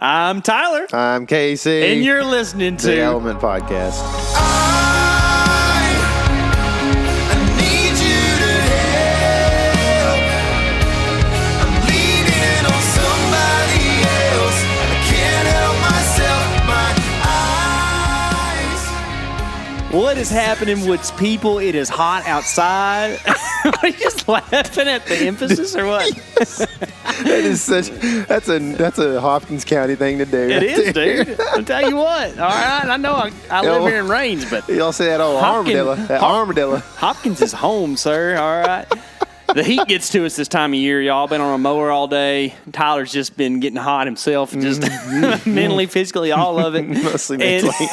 I'm Tyler. I'm K.C. And you're listening to the Element Podcast. I need you to help. I'm leaning on somebody else. I can't help myself. My eyes. What is happening with people? It is hot outside. Are you just laughing at the emphasis or what? That's a Hopkins County thing to do. It is, dude. I'll tell you what. All right, I know I live here in Range, but y'all say that old armadillo. Hopkins is home, sir. All right. The heat gets to us this time of year, y'all. Been on a mower all day. Tyler's just been getting hot himself, just mentally, physically, all of it. Mostly mentally.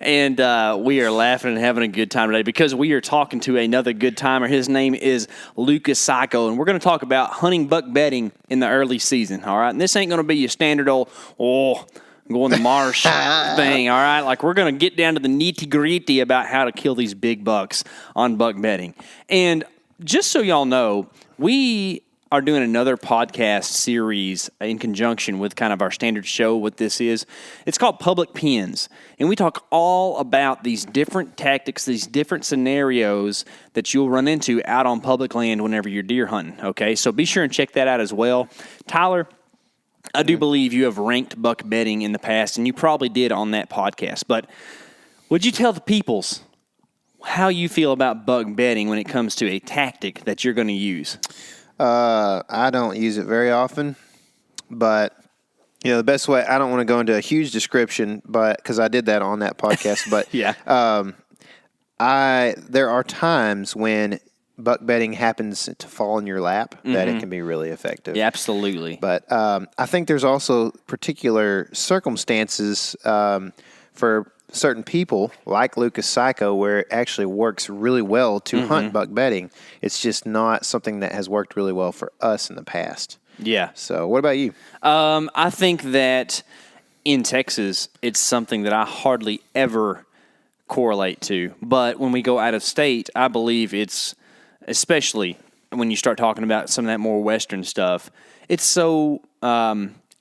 And we are laughing and having a good time today because we are talking to another good timer. His name is Lucas Cayko, and we're going to talk about hunting buck bedding in the early season, all right? And this ain't going to be your standard old, go in the marsh thing, all right? Like, we're going to get down to the nitty-gritty about how to kill these big bucks on buck bedding. And just so y'all know, we are doing another podcast series in conjunction with kind of our standard show. What this is, it's called Public Pens. And we talk all about these different tactics, these different scenarios that you'll run into out on public land whenever you're deer hunting, okay? So be sure and check that out as well. Tyler, I do believe you have ranked buck bedding in the past, and you probably did on that podcast. But would you tell the peoples how you feel about buck bedding when it comes to a tactic that you're going to use? I don't use it very often, but the best way, I don't want to go into a huge description, but because I did that on that podcast, but yeah, there are times when buck bedding happens to fall in your lap that it can be really effective. Yeah, absolutely. But I think there's also particular circumstances for certain people, like Lucas Cayko, where it actually works really well to hunt buck bedding. It's just not something that has worked really well for us in the past. Yeah. So what about you? I think that in Texas, it's something that I hardly ever correlate to. But when we go out of state, I believe it's, especially when you start talking about some of that more Western stuff, it's so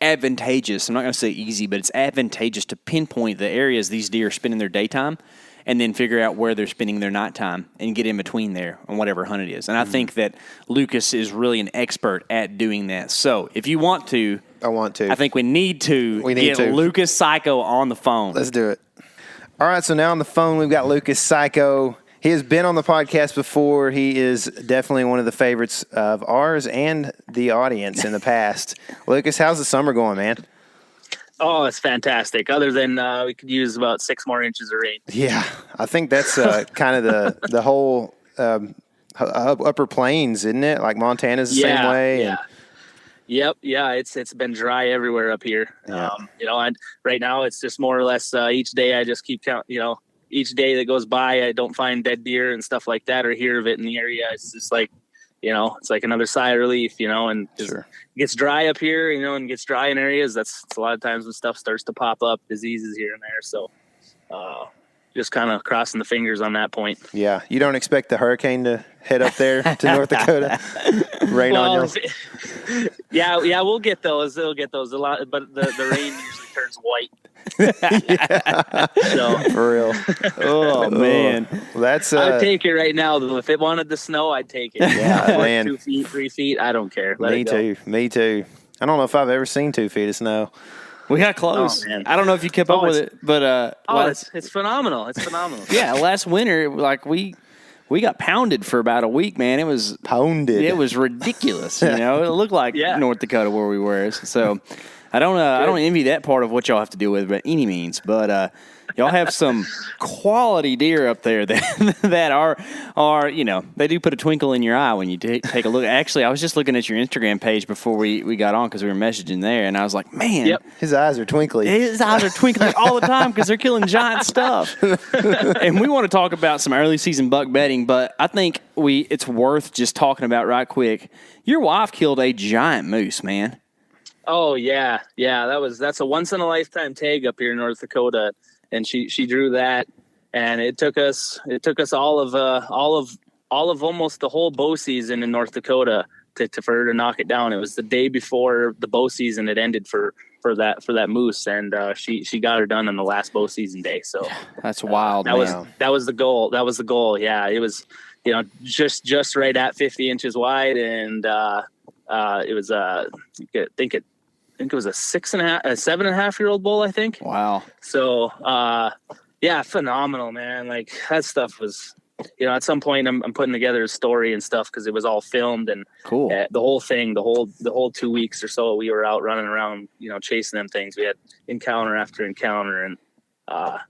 advantageous. I'm not going to say easy, but it's advantageous to pinpoint the areas these deer are spending their daytime and then figure out where they're spending their nighttime and get in between there on whatever hunt it is. And I think that Lucas is really an expert at doing that. So if you want to, I think we need to get Lucas Cayko on the phone. Let's do it. All right, so now on the phone we've got Lucas Cayko. He has been on the podcast before. He is definitely one of the favorites of ours and the audience in the past. Lucas, how's the summer going, man? Oh, it's fantastic. Other than we could use about 6 more inches of rain. Yeah, I think that's kind of the whole upper plains, isn't it? Like Montana's the same way. Yeah. Yep. Yeah. It's been dry everywhere up here. Yeah. And right now it's just more or less each day I just keep counting. Each day that goes by, I don't find dead deer and stuff like that or hear of it in the area. It's just like, it's like another sigh of relief, and it gets dry up here, and gets dry in areas. That's a lot of times when stuff starts to pop up, diseases here and there. So just kind of crossing the fingers on that point. Yeah. You don't expect the hurricane to head up there to North Dakota? Rain on you? Yeah, we'll get those. They'll get those a lot, but the rain usually turns white. So, for real. Oh man, that's I'd take it right now. Though, if it wanted to snow, I'd take it. Yeah, man. 2 feet, 3 feet, I don't care. Me too. I don't know if I've ever seen 2 feet of snow. We got close. Oh, I don't know if you kept up with it, but it's phenomenal. It's phenomenal. Yeah, last winter, like we got pounded for about a week, man. It was pounded. It was ridiculous. It looked like North Dakota where we were. So I don't envy that part of what y'all have to deal with by any means, but y'all have some quality deer up there that are they do put a twinkle in your eye when you take a look. Actually, I was just looking at your Instagram page before we got on because we were messaging there, and I was like, man, his eyes are twinkly. His eyes are twinkling all the time because they're killing giant stuff. And we want to talk about some early season buck bedding, but I think it's worth just talking about right quick. Your wife killed a giant moose, man. Oh yeah. That's a once in a lifetime tag up here in North Dakota, and she drew that, and it took us all of almost the whole bow season in North Dakota for her to knock it down. It was the day before the bow season had ended for for that moose, and she got her done on the last bow season day. So That's wild, that man. was the goal. That was the goal. Yeah, it was, just right at 50 inches wide, and it was I think it was a 7.5-year-old bull, I think. Wow. So yeah, phenomenal, man. Like that stuff was, at some point I'm putting together a story and stuff because it was all filmed, and Cool. the whole thing, the whole 2 weeks or so, we were out running around, chasing them things. We had encounter after encounter, and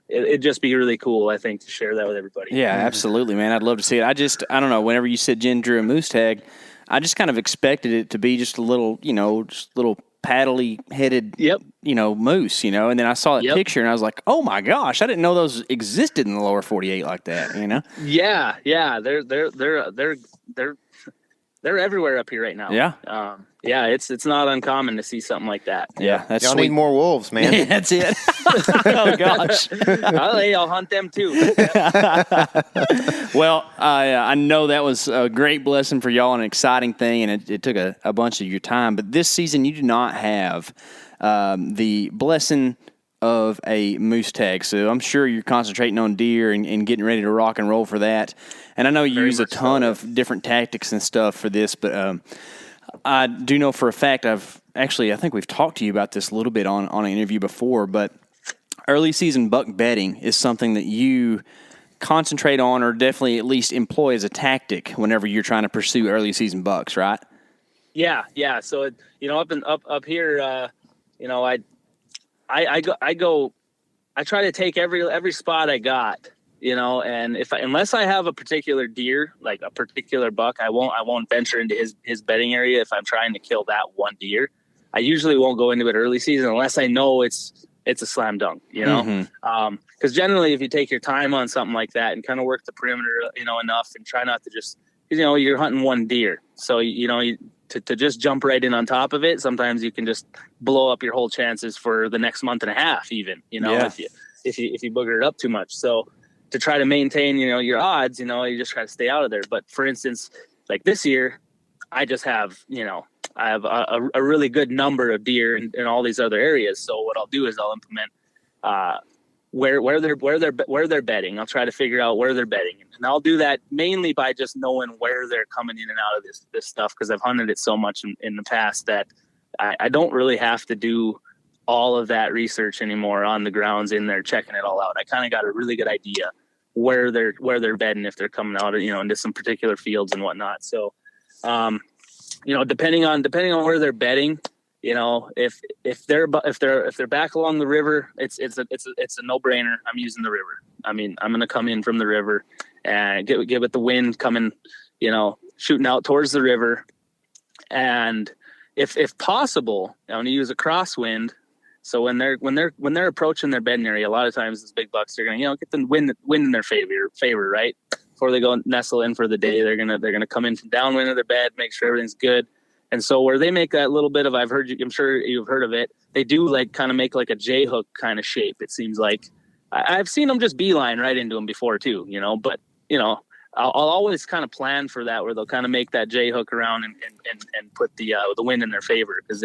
it'd just be really cool, I think, to share that with everybody. Yeah, absolutely, man. I'd love to see it. I don't know. Whenever you said Jen drew a moose tag, I just kind of expected it to be just a little, just little paddly headed, Yep. moose, and then I saw that Yep. picture and I was like, oh my gosh, I didn't know those existed in the lower 48 like that, Yeah, they're everywhere up here right now. Yeah. Yeah, it's not uncommon to see something like that. Yeah, that's Y'all sweet. need more wolves, man. That's it. Oh gosh. I'll hunt them too. Well, I know that was a great blessing for y'all, an exciting thing, and it took a bunch of your time. But this season, you do not have the blessing of a moose tag. So I'm sure you're concentrating on deer and getting ready to rock and roll for that. And I know you use a ton of different tactics and stuff for this, but I do know for a fact I think we've talked to you about this a little bit on an interview before, but early season buck bedding is something that you concentrate on or definitely at least employ as a tactic whenever you're trying to pursue early season bucks, right? Yeah. So up here, I try to take every spot I got, and unless I have a particular deer, like a particular buck, I won't venture into his bedding area if I'm trying to kill that one deer. I usually won't go into it early season unless I know it's a slam dunk, because generally if you take your time on something like that and kind of work the perimeter, enough, and try not to just, you're hunting one deer. So, to just jump right in on top of it, sometimes you can just blow up your whole chances for the next month and a half, even, if you booger it up too much. So to try to maintain, your odds, you just try to stay out of there. But for instance, like this year, I just have, I have a really good number of deer in all these other areas. So what I'll do is I'll implement where they're bedding. I'll try to figure out where they're bedding, and I'll do that mainly by just knowing where they're coming in and out of this stuff, because I've hunted it so much in the past that I don't really have to do all of that research anymore on the grounds in there checking it all out. I kind of got a really good idea where they're bedding if they're coming out, into some particular fields and whatnot. So, depending on where they're bedding, if they're back along the river, it's a no-brainer. I'm using the river. I mean, I'm going to come in from the river and give it the wind coming, shooting out towards the river. And if possible, I'm going to use a crosswind. So when they're approaching their bedding area, a lot of times these big bucks are going to, get the wind in their favor, right? Before they go nestle in for the day, they're gonna come in from downwind of their bed, make sure everything's good. And so where they make that little bit of, I'm sure you've heard of it, they do like kind of make like a J hook kind of shape. It seems like I've seen them just beeline right into them before too, but I'll always kind of plan for that, where they'll kind of make that J hook around and put the wind in their favor. Because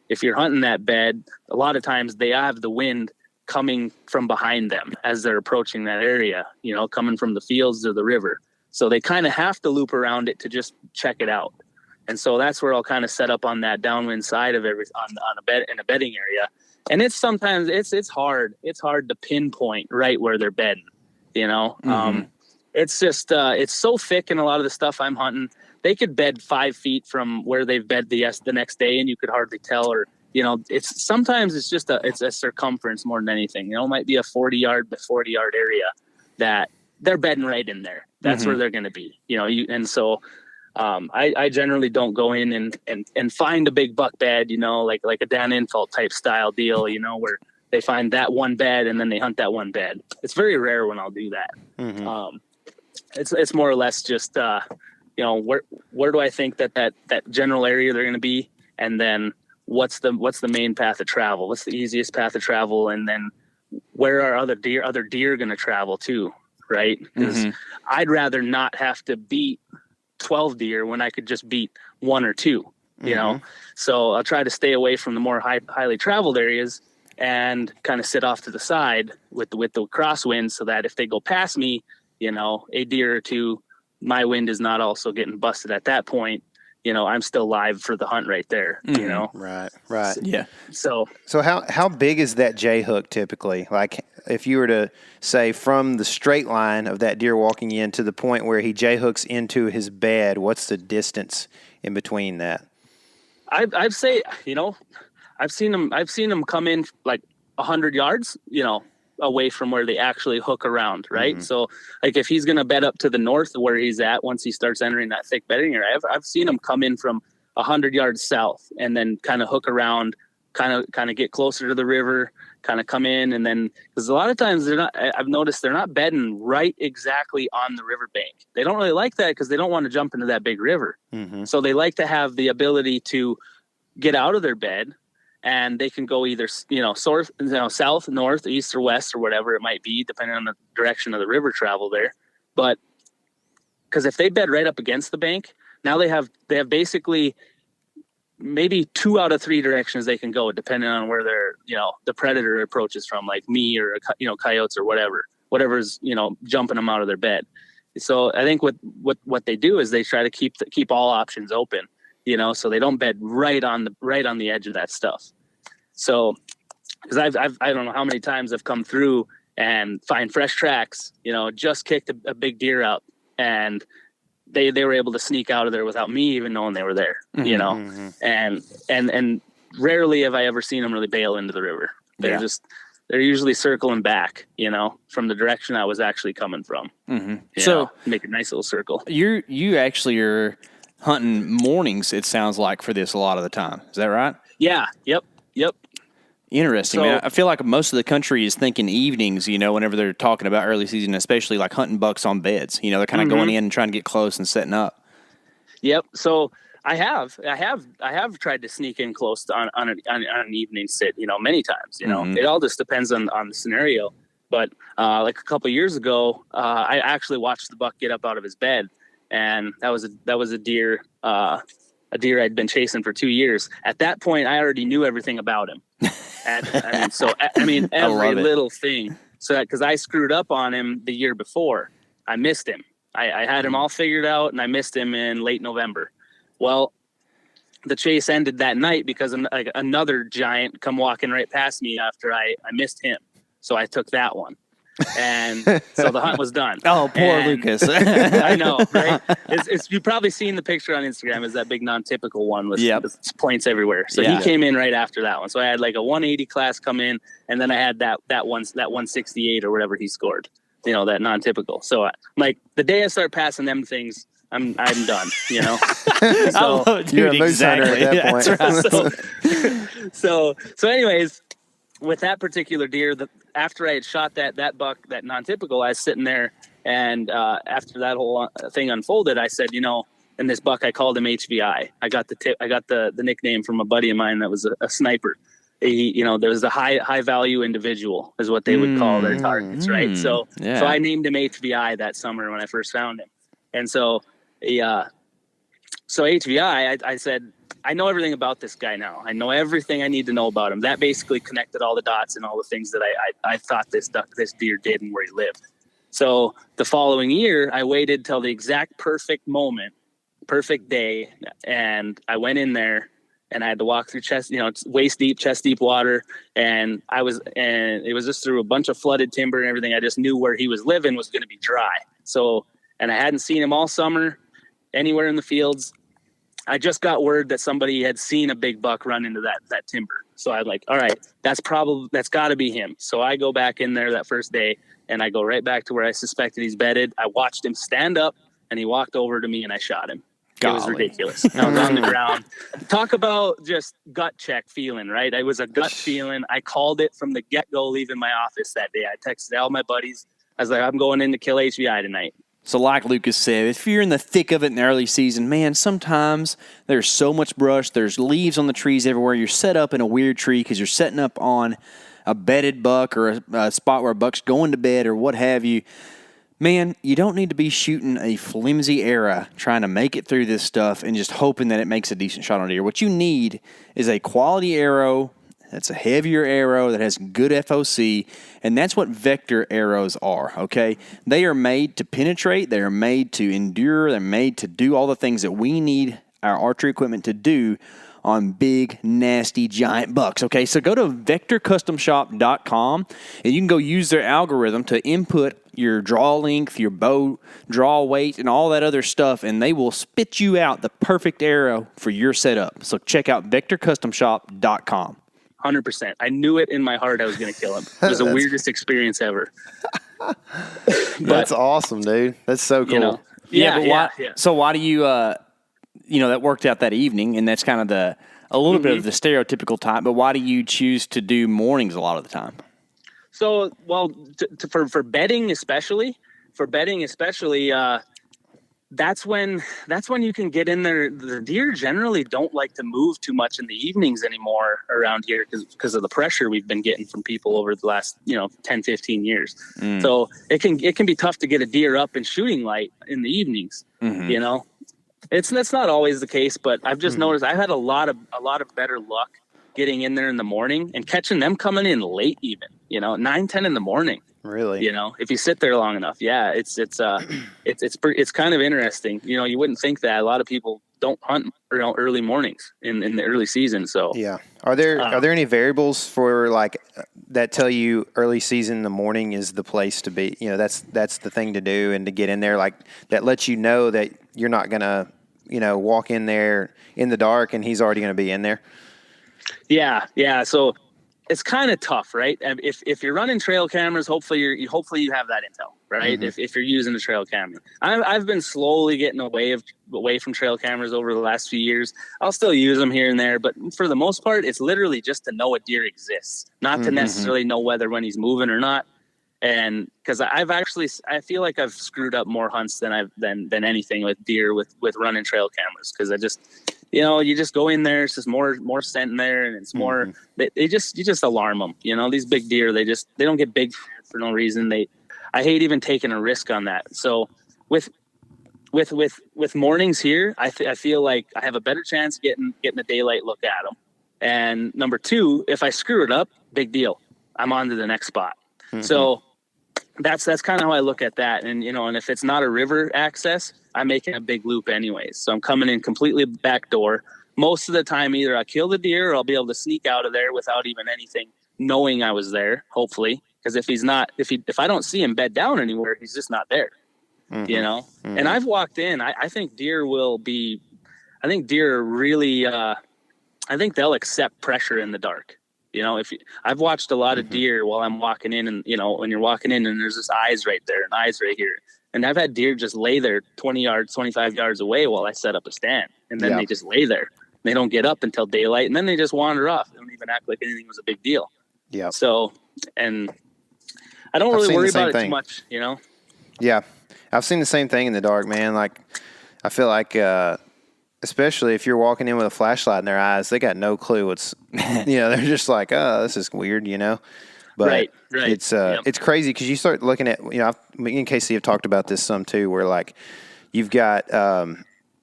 if you're hunting that bed, a lot of times they have the wind coming from behind them as they're approaching that area, coming from the fields or the river. So they kind of have to loop around it to just check it out. And so that's where I'll kind of set up on that downwind side of on a bed in a bedding area. And it's sometimes it's hard. It's hard to pinpoint right where they're bedding, It's just it's so thick in a lot of the stuff I'm hunting. They could bed 5 feet from where they've bed the next day, and you could hardly tell. Or it's sometimes it's just a circumference more than anything. It might be a 40-yard by 40-yard area that they're bedding right in there. That's where they're going to be. And so I generally don't go in and find a big buck bed. Like a Dan Infalt type style deal. Where they find that one bed and then they hunt that one bed. It's very rare when I'll do that. It's more or less just where do I think that general area they're going to be, and then what's the main path of travel? What's the easiest path of travel? And then where are other deer going to travel to, right? Because I'd rather not have to beat 12 deer when I could just beat 1 or 2. you know. So I'll try to stay away from the more highly traveled areas and kind of sit off to the side with the crosswind, so that if they go past me, you know, a deer or two, my wind is not also getting busted at that point. You know, I'm still live for the hunt right there, you know? Right. Yeah. So how big is that J hook typically? Like if you were to say from the straight line of that deer walking in to the point where he J hooks into his bed, what's the distance in between that? I'd say, you know, I've seen them come in like 100 yards, you know, away from where they actually hook around, right? So like if he's going to bed up to the north of where he's at, once he starts entering that thick bedding area, I've seen him come in from 100 yards south and then kind of hook around, kind of get closer to the river, kind of come in. And then, because a lot of times I've noticed they're not bedding right exactly on the riverbank. They don't really like that because they don't want to jump into that big river. So they like to have the ability to get out of their bed, and they can go either, you know, south, north, east, or west, or whatever it might be, depending on the direction of the river travel there. But because if they bed right up against the bank, now they have basically maybe 2 out of 3 directions they can go, depending on where their, you know, the predator approaches from, like me or, you know, coyotes or whatever's, you know, jumping them out of their bed. So I think what they do is they try to keep all options open, you know, so they don't bed right on the edge of that stuff. So, because I don't know how many times I've come through and find fresh tracks, you know, just kicked a big deer up, and they were able to sneak out of there without me even knowing they were there, you know, and rarely have I ever seen them really bail into the river. They're usually circling back, you know, from the direction I was actually coming from. So make a nice little circle. You actually are hunting mornings, it sounds like, for this a lot of the time. Is that right? Yeah. Yep. Interesting, man. I feel like most of the country is thinking evenings, you know, whenever they're talking about early season, especially like hunting bucks on beds. You know, they're kind of going in and trying to get close and setting up. Yep. So I have tried to sneak in close on an evening sit, you know, many times. You know, it all just depends on the scenario. But like a couple of years ago, I actually watched the buck get up out of his bed, and that was a deer. A deer I'd been chasing for 2 years. At that point, I already knew everything about him. Every little thing. So because I screwed up on him the year before, I missed him. I had him all figured out, and I missed him in late November. Well, the chase ended that night because another giant come walking right past me after I missed him. So I took that one. And so the hunt was done. Oh, poor Lucas. I know, right? You've probably seen the picture on Instagram. Is that big non-typical one with points everywhere. So he came in right after that one. So I had like a 180 class come in, and then I had that 168 or whatever he scored. You know, that non-typical. So like the day I start passing them things, I'm done. You know. So you're a moose hunter at that point. So anyways, with that particular deer, after I had shot that buck, that non-typical, I was sitting there, and after that whole thing unfolded, I said, you know, and this buck, I called him HVI. I got the nickname from a buddy of mine that was a sniper. You know, there was a high value individual is what they would call their targets, right? So I named him HVI that summer when I first found him, and so HVI, I said, I know everything about this guy now. I know everything I need to know about him. That basically connected all the dots and all the things that I thought this deer did and where he lived. So the following year, I waited till the exact perfect moment, perfect day, and I went in there, and I had to walk through waist deep, chest deep water, and it was just through a bunch of flooded timber and everything. I just knew where he was living was going to be dry. So, and I hadn't seen him all summer anywhere in the fields. I just got word that somebody had seen a big buck run into that timber. So I'm like, all right, that's got to be him. So I go back in there that first day, and I go right back to where I suspected he's bedded. I watched him stand up, and he walked over to me, and I shot him. Golly. It was ridiculous. I was on the ground. Talk about just gut check feeling, right? It was a gut feeling. I called it from the get-go leaving my office that day. I texted all my buddies. I was like, I'm going in to kill HVI tonight. So like Lucas said, if you're in the thick of it in the early season, man, sometimes there's so much brush, there's leaves on the trees everywhere. You're set up in a weird tree because you're setting up on a bedded buck or a spot where a buck's going to bed or what have you. Man, you don't need to be shooting a flimsy arrow trying to make it through this stuff and just hoping that it makes a decent shot on deer. What you need is a quality arrow that's a heavier arrow that has good FOC, and that's what vector arrows are, okay? They are made to penetrate, they are made to endure, they're made to do all the things that we need our archery equipment to do on big, nasty, giant bucks, okay? So go to vectorcustomshop.com, and you can go use their algorithm to input your draw length, your bow draw weight, and all that other stuff, and they will spit you out the perfect arrow for your setup. So check out vectorcustomshop.com. 100%. I knew it in my heart I was going to kill him. It was the weirdest experience ever. That's awesome, dude. That's so cool. You know, So why do you, that worked out that evening, and that's kind of a little bit of the stereotypical type, but why do you choose to do mornings a lot of the time? So, well, for bedding especially, that's when you can get in there. The deer generally don't like to move too much in the evenings anymore around here because of the pressure we've been getting from people over the last 10, 15 years. So it can be tough to get a deer up in shooting light in the evenings. That's not always the case, but I've just noticed I've had a lot of better luck getting in there in the morning and catching them coming in late, even 9, 10 in the morning. Really? If you sit there long enough, it's kind of interesting. You wouldn't think that a lot of people don't hunt early mornings in the early season. So yeah, are there any variables for that tell you early season in the morning is the place to be? That's the thing to do and to get in there, that lets you know that you're not gonna walk in there in the dark and he's already gonna be in there. Yeah. So it's kind of tough, right? If you're running trail cameras, hopefully you have that intel, right? If you're using a trail camera, I've been slowly getting away from trail cameras over the last few years. I'll still use them here and there, but for the most part, it's literally just to know a deer exists, not to necessarily know when he's moving or not. And because I feel like I've screwed up more hunts than anything with deer with running trail cameras, because I just. You just go in there. It's just more scent in there, and it's more. You just alarm them. These big deer, they don't get big for no reason. I hate even taking a risk on that. So with mornings here, I feel like I have a better chance getting a daylight look at them. And number two, if I screw it up, big deal. I'm on to the next spot. So that's kind of how I look at that. And and if it's not a river access, I'm making a big loop anyways. So I'm coming in completely back door. Most of the time, either I kill the deer or I'll be able to sneak out of there without even anything knowing I was there, hopefully. Because if I don't see him bed down anywhere, he's just not there, And I've walked in, I think deer really, I think they'll accept pressure in the dark. I've watched a lot of deer while I'm walking in, and when you're walking in and there's just eyes right there and eyes right here. And I've had deer just lay there 20 yards, 25 yards away while I set up a stand. And then they just lay there. They don't get up until daylight. And then they just wander off. They don't even act like anything was a big deal. Yeah. So, and I don't really worry about it too much, Yeah. I've seen the same thing in the dark, man. I feel like, especially if you're walking in with a flashlight in their eyes, they got no clue what's, they're just like, oh, this is weird, But right. It's crazy because you start looking at, me and K.C. have talked about this some too, where you've got,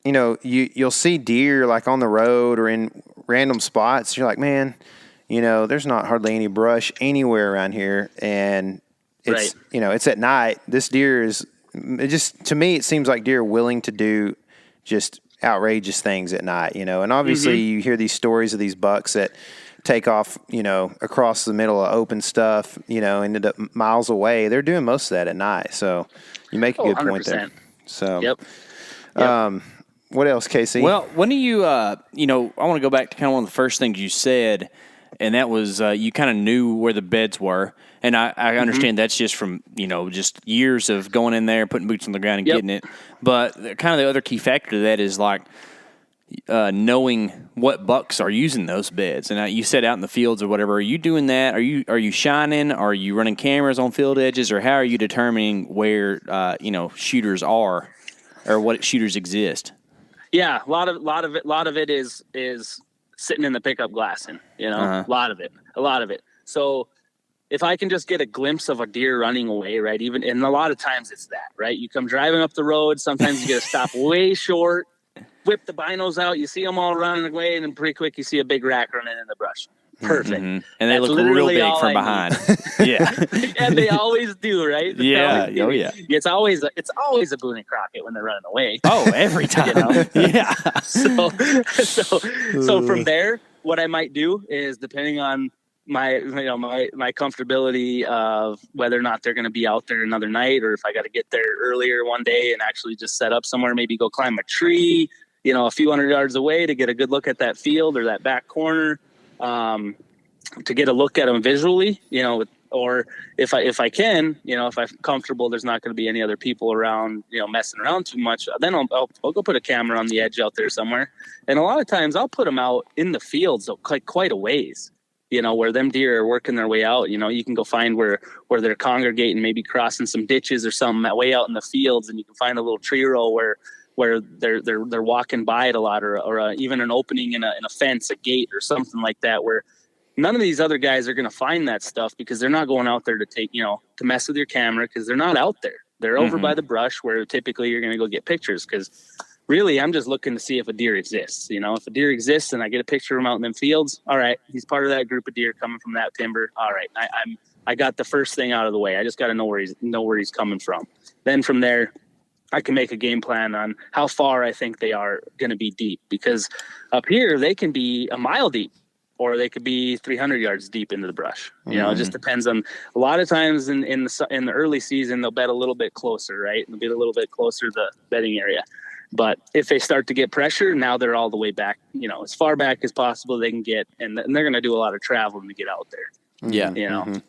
you'll see deer on the road or in random spots. You're like, man, there's not hardly any brush anywhere around here. And it's, it's at night. This deer to me, it seems like deer are willing to do just outrageous things at night, and obviously you hear these stories of these bucks that take off, across the middle of open stuff, ended up miles away. They're doing most of that at night. So you make a good 100%. Point there. So, yep. What else, K.C.? Well, when do you, I want to go back to kind of one of the first things you said, and that was you kind of knew where the beds were. And I understand that's just from, just years of going in there, putting boots on the ground and getting it. But kind of the other key factor to that is knowing what bucks are using those beds. And you said out in the fields or whatever, are you doing that? Are you shining? Are you running cameras on field edges? Or how are you determining where, shooters are or what shooters exist? Yeah, a lot of it is sitting in the pickup glassing, a lot of it. So if I can just get a glimpse of a deer running away, right? Even, and a lot of times it's that, right? You come driving up the road. Sometimes you get to stop way short, whip the binos out. You see them all running away, and then pretty quick you see a big rack running in the brush. Perfect. Mm-hmm. And they That's look real literally big all from I behind. Yeah. And they always do, right? Yeah. Oh, yeah. It's always a Boone and Crockett when they're running away. Oh, every time. You know? Yeah. So from there, what I might do is, depending on my comfortability of whether or not they're going to be out there another night, or if I got to get there earlier one day and actually just set up somewhere, maybe go climb a tree, a few hundred yards away to get a good look at that field or that back corner, to get a look at them visually, or if I can, if I'm comfortable, there's not going to be any other people around, messing around too much, then I'll go put a camera on the edge out there somewhere. And a lot of times I'll put them out in the fields, so quite a ways, where them deer are working their way out. You can go find where they're congregating, maybe crossing some ditches or something that way out in the fields, and you can find a little tree row where they're walking by it a lot, or even an opening in a fence, a gate or something like that, where none of these other guys are going to find that stuff, because they're not going out there to take, to mess with your camera, because they're not out there. They're over by the brush where typically you're going to go get pictures, because really I'm just looking to see if a deer exists. If a deer exists and I get a picture of him out in them fields, all right, he's part of that group of deer coming from that timber. All right, I got the first thing out of the way. I just got to know where he's coming from. Then from there, I can make a game plan on how far I think they are going to be deep, because up here they can be a mile deep, or they could be 300 yards deep into the brush. It just depends on, a lot of times in the early season, they'll bet a little bit closer, right? They'll get a little bit closer to the bedding area. But if they start to get pressure, now they're all the way back, as far back as possible they can get. And they're going to do a lot of traveling to get out there. Yeah.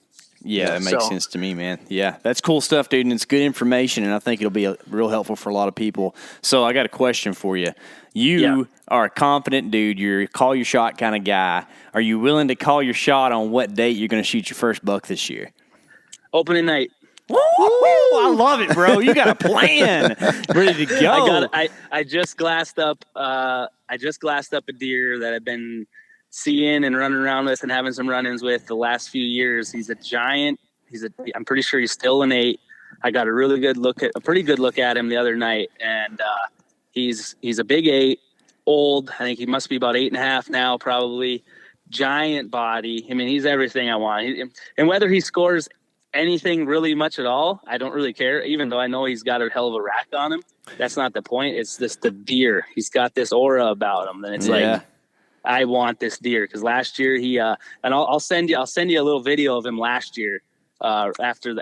Yeah, that makes sense to me, man. Yeah, that's cool stuff, dude, and it's good information, and I think it'll be real helpful for a lot of people. So I got a question for you. You are a confident dude. You're a call your shot kind of guy. Are you willing to call your shot on what date you're going to shoot your first buck this year? Opening night. Woo! I love it, bro. You got a plan, ready to go. I just glassed up. A deer that I've been seeing and running around with and having some run-ins with the last few years. He's a giant. I'm pretty sure he's still an 8. I got a pretty good look at him the other night, and he's a big 8, old. I think he must be about 8.5 now, probably. Giant body. I mean, he's everything I want. And whether he scores anything really much at all, I don't really care, even though I know he's got a hell of a rack on him. That's not the point. It's just the deer. He's got this aura about him, and it's like, I want this deer, because last year he and I'll send you a little video of him last year after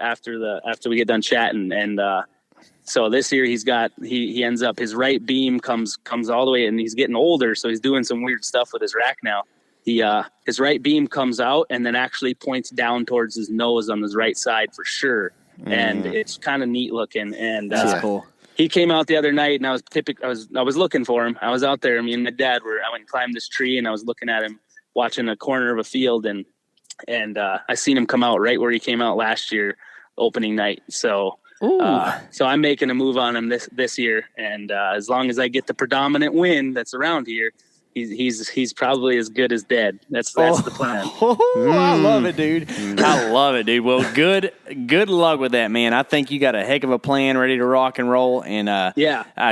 we get done chatting, and so this year he ends up, his right beam comes all the way, and he's getting older, so he's doing some weird stuff with his rack now. His right beam comes out and then actually points down towards his nose on his right side for sure, and it's kind of neat looking, and that's cool. He came out the other night, and I was looking for him. I was out there. Me and my dad I went and climbed this tree, and I was looking at him, watching a corner of a field, and I seen him come out right where he came out last year, opening night. So I'm making a move on him this year, and as long as I get the predominant wind that's around here, he's probably as good as dead. That's the plan. I love it, dude. I love it, dude. Well, good luck with that, man. I think you got a heck of a plan, ready to rock and roll. And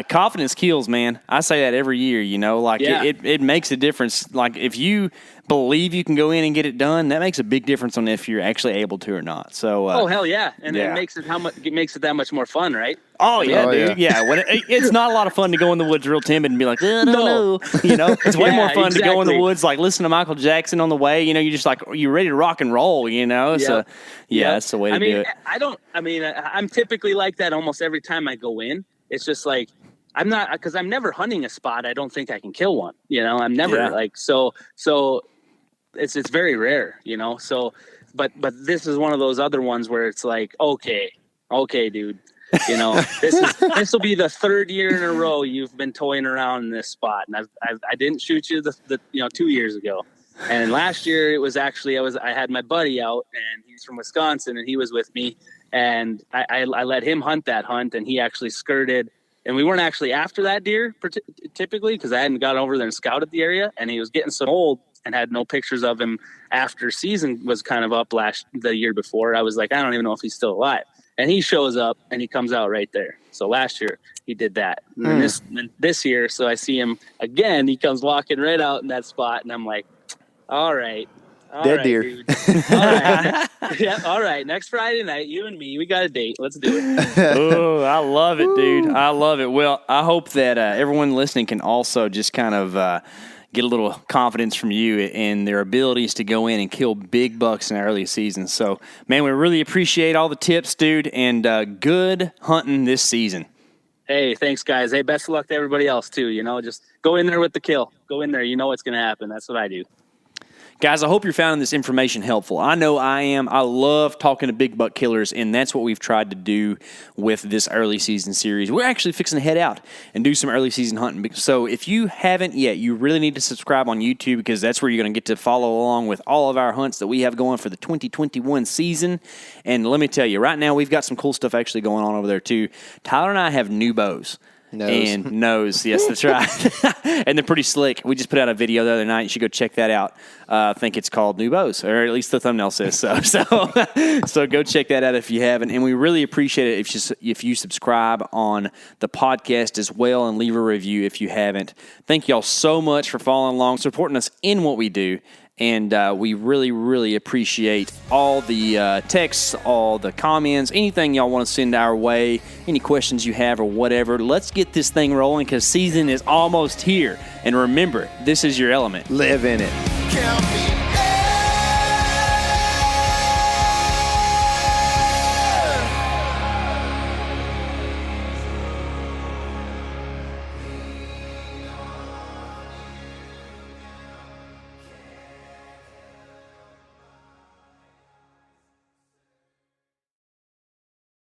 confidence kills, man. I say that every year. It makes a difference. Like, if you believe you can go in and get it done, that makes a big difference on if you're actually able to or not. So hell yeah, and it makes it that much more fun, right? Oh yeah, dude. Yeah, when it's not a lot of fun to go in the woods real timid and be like, no. It's way more fun to go in the woods, like listen to Michael Jackson on the way. You're just like, you're ready to rock and roll. So that's the way to do it. I'm typically like that almost every time I go in. It's just like, I'm not, because I'm never hunting a spot I don't think I can kill one. I'm never so it's very rare. So but this is one of those other ones where it's like, okay, dude. This will be the 3rd year in a row you've been toying around in this spot, and I didn't shoot you the 2 years ago, and last year it was actually I had my buddy out, and he's from Wisconsin, and he was with me, and I let him hunt that hunt, and he actually skirted, and we weren't actually after that deer typically, because I hadn't got over there and scouted the area, and he was getting some old and had no pictures of him after season was kind of up the year before. I was like, I don't even know if he's still alive. And he shows up and he comes out right there. So last year he did that. And then this year, so I see him again. He comes walking right out in that spot, and I'm like, all right. Dead deer. Dude. All right. Yeah, all right. Next Friday night, you and me, we got a date. Let's do it. Oh, I love it, dude. I love it. Well, I hope that everyone listening can also just kind of get a little confidence from you in their abilities to go in and kill big bucks in the early season. So, man, we really appreciate all the tips, dude, and good hunting this season. Hey, thanks, guys. Hey, best of luck to everybody else, too. You know, just go in there with the kill. Go in there. You know what's going to happen. That's what I do. Guys, I hope you're finding this information helpful. I know I am. I love talking to big buck killers, and that's what we've tried to do with this early season series. We're actually fixing to head out and do some early season hunting. So if you haven't yet, you really need to subscribe on YouTube, because that's where you're going to get to follow along with all of our hunts that we have going for the 2021 season. And let me tell you, right now we've got some cool stuff actually going on over there too. Tyler and I have new bows. Nose. Yes, that's right. And they're pretty slick. We just put out a video the other night. You should go check that out. I think it's called New Bows, or at least the thumbnail says so. So go check that out if you haven't. And we really appreciate it if you subscribe on the podcast as well and leave a review if you haven't. Thank y'all so much for following along, supporting us in what we do. And we really, really appreciate all the texts, all the comments, anything y'all want to send our way, any questions you have or whatever. Let's get this thing rolling, because season is almost here. And remember, this is your element. Live in it. Count me